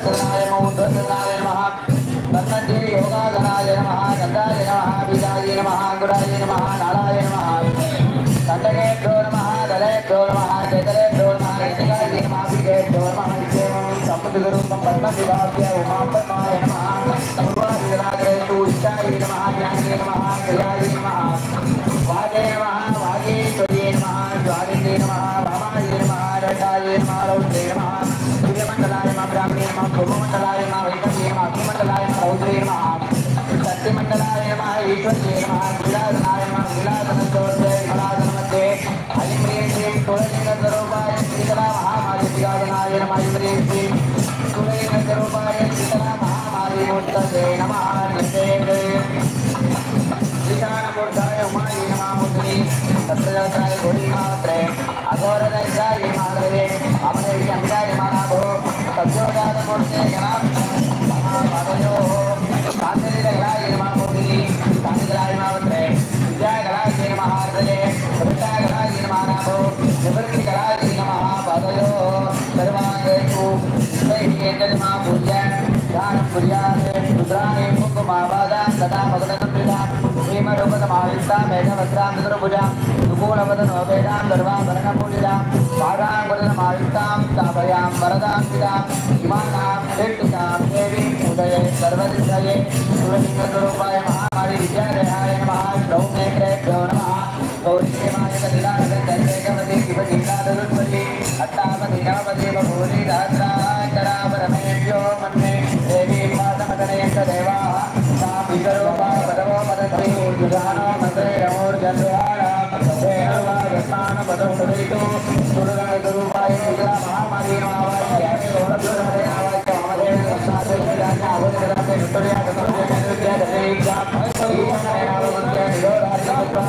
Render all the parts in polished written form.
वक्रतुण्डाय नमः ऊर्ध्वतुण्डाय नमः तन्मन्ये योगागणाय नमः गन्धाय नमः बीजाय नमः गुराय नमः नाराय नमः तण्डकेभ्यो नमः दलेभ्यो नमः चैतलेभ्यो नमः ऋतिकाय नमः बीजेभ्यो नमः नित्यं समुद्ररूपं पद्मविभाव्य उमां पद्माय नमः सर्वाधिराजरेषु इष्टाय नमः ज्ञानाय नमः क्रियाय नमः वाजे नमः वागीश्वर्ये नमः ज्वालिन्ये नमः वामाय नमः रटाय नमः रौद्रे नमः सूर्यमण्डलाय नमः ब्राह्मणे नमः भूमण्डलाय नमः वैष्णवे नमः अग्निमण्डलाय नमः रौद्रे नमः शक्तिमण्डलाय नमः ईश्वर्ये नमः नीलाधनाय नमः नीलाधनस्वरूपे कलाधनमध्ये ऐं ह्रीं श्रीं तुलसीनन्दरूपाय शीतला महामारीगाधनाय नमः ऐं ह्रीं श्रीं तुलसीनन्दरूपाय शीतला महामारीमूर्तये नमः नमस्ते ईशानमूर्ताय उमाय नमः मूर्तये तत्रजाताय गौरीमात्रे अघोरदैत्याय माधवे अमरेशङ्गाय मानभो तद्योजातमूर्ते महापादयोः कान्तिराय नमः मूर्तये कान्तिराय मात्रे विद्यागणाय नमः हृदये विद्यागणाय नमः नाभो निवृत्तिगणाय नमः पादयोः सर्वाङ्गेषु नमः पूज्य ध्यानं कुर्यात् रुद्राणि कुङ्कुमावादां तदा मगनसंविदां भीमरूपतमायुक्तां मेघवस्त्रां चतुर्भुजां सुकूलवदनो वेदां गर्वाभरणपूजितां पादाङ्कुलितमायुक्तां स्थापयां वरदां पितां इमानां कीर्तिकां देवीं उदये सर्वसिद्धये तुलसीनन्दरूपाय महामारी विद्यालयाय नमः श्रौमेन्द्रेभ्यो नमः गौरीमाय कलिलानन्दैकवती शिवजीलादरुत्पत्ति अट्टापति नवपति बभूरि सहस्रान्तरापरमेभ्यो मन्ये देवी पादमदनयन्त देवाः तां विश्वरूपाय पदवो पदन्ति युधानो मन्त्रेणमूर्जन्वाणां तेनवागस्मानपदमुदयितो सुरगणगरूपाय विद्या महामारी नमावाच्य गौरभ्योरमदे आवाच्य ममदेव संस्थापयितान्य अवोदराते विक्टोरिया गतोर्जन्यविद्या दशैक्या ईशानैनाववन्त्य निरोधार्यमुत्वा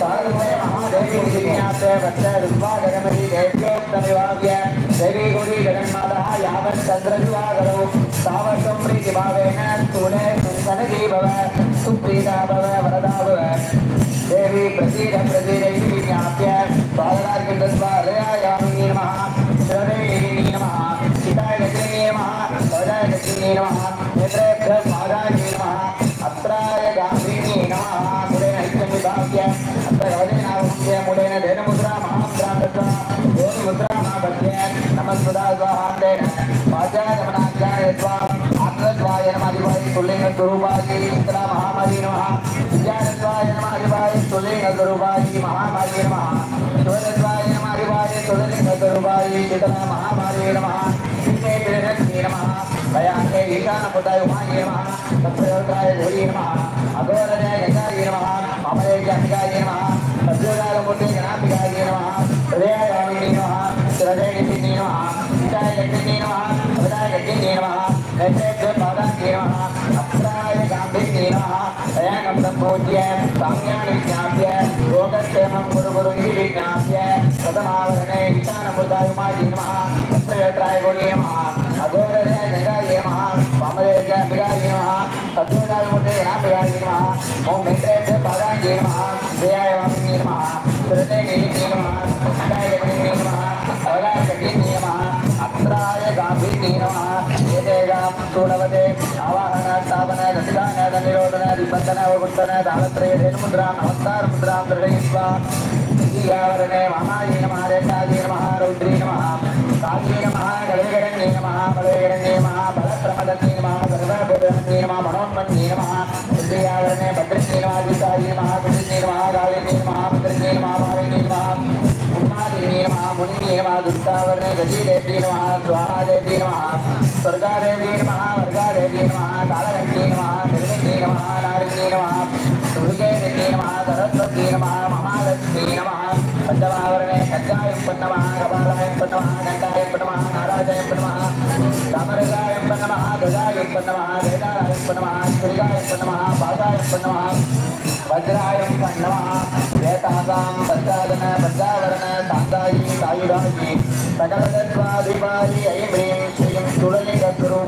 भारते महादेवी विज्ञाते वत्से रुद्वागरमयी देव्योक्तमिवाव्य देवी गौरी जगन्मातः यावत् चन्द्रजुवागरौ तावत्त्वं प्रीतिभावेन स्थूले सुसनगी भव सुप्रीता भव वरदा भव देवी प्रसीद प्रसीदैति विज्ञाप्य बालराज्ञं दत्त्वा हृदयायामिनी नमः श्रवणेयिनी नमः चिताय लक्ष्मीने नमः कवचाय लक्ष्मीने नमः नेत्रेभ्यः स्मादाय नमः अत्राय गाम्भीर्ये नमः मूलेन ऐक्यं विभाव्य अत्र गवदेनावस्य मूलेन धेनुमुद्रा महामुद्रां दत्त्वा योनिमुद्रा महापद्य नमस्कृता स्वाहान्तेन वाचागमनाज्ञाय त्वा आत्मत्वाय नमः अधिपाय तुल्येनस्वरूपाय शीतला महामारी नमः विद्यानत्वाय नमः अधिपाय तुल्येनस्वरूपाय महामारी नमः शिवतत्वाय नमः अधिपाय तुल्येनस्वरूपाय शीतला महामारी नमः श्रीलक्ष्मी नमः दयान्ते ईशानपुताय उमाय नमः तत्प्रयोगाय गौरी नमः अघोरजय गंगाय नमः अमरेशाय नमः तद्योगालमूर्ते गणाम्बिकाय नमः हृदयायामिनी नमः श्रवणेयिनी नमः चिताय लक्ष्मी नमः कवचाय लक्ष्मी नमः नेत्रेभ्यः पादाङ्गे नमः अत्राय गाम्भीर्ये नमः दयानं सम्पूज्य साम्यानि विज्ञाप्य लोकक्षेमं कुरु कुरु इति विज्ञाप्य प्रथमावरणे ईशानपुताय उमाय नमः तत्प्रयोगाय गौरी नमः अघोरजय गंगाय नमः वामदेव्याम्बिकाय नमः तद्योगालमूर्ते गणाम्बिकाय नमः ओं नेत्रेभ्यः पादाङ्गे नमः हृदयायामिनी नमः श्रवणेयिनी नमः चिताय लक्ष्मी नमः कवचाय लक्ष्मी नमः अत्राय गाम्भीर्ये नमः एतेषां स्थूलवते आवाहन स्थापन दधिदान निरोधन दिबन्धन अवगुण्ठन दानत्रय धेनुमुद्रां नमस्कारमुद्रां दर्शयित्वा ईयावरणे वामाय नमः रेखाय नमः रौद्रे नमः काल्ये नमः गलेगरण्ये नमः बलेगरण्ये नमः बलप्रमदन्ये नमः सर्वभूतन्ये नमः मनोन्मन्ये नमः ईयावरणे भद्रन्ये नमः गीताय नमः कुण्डन्ये नमः गालिन्ये नमः भद्रन्ये नमः भाविन्ये नमः उन्मादिन्ये नमः मुनिन्ये नमः दुष्टावरणे गतिदेव्ये नमः स्वाहादेव्ये नमः स्वर्गादेव्ये नमः वर्गादेव्ये नमः कालगण्ये नमः निर्विघ्ने नमः नारिण्ये नमः दुर्गेन्द्ये नमः सरस्वत्ये नमः महालक्ष्मी नमः पंचमावरणे कज्जायं नमः कपालाय नमः घण्टाय नमः नाराजाय नमः कामरगाय नमः ध्वजाय नमः वेदाय नमः श्रीगाय नमः पादाय नमः वज्राय नमः वेतासां पञ्चादन पञ्चावरण सान्दायी सायुधायी सकलतत्त्वाधिपायी ऐं ह्रीं श्रीं तुलसीगुरु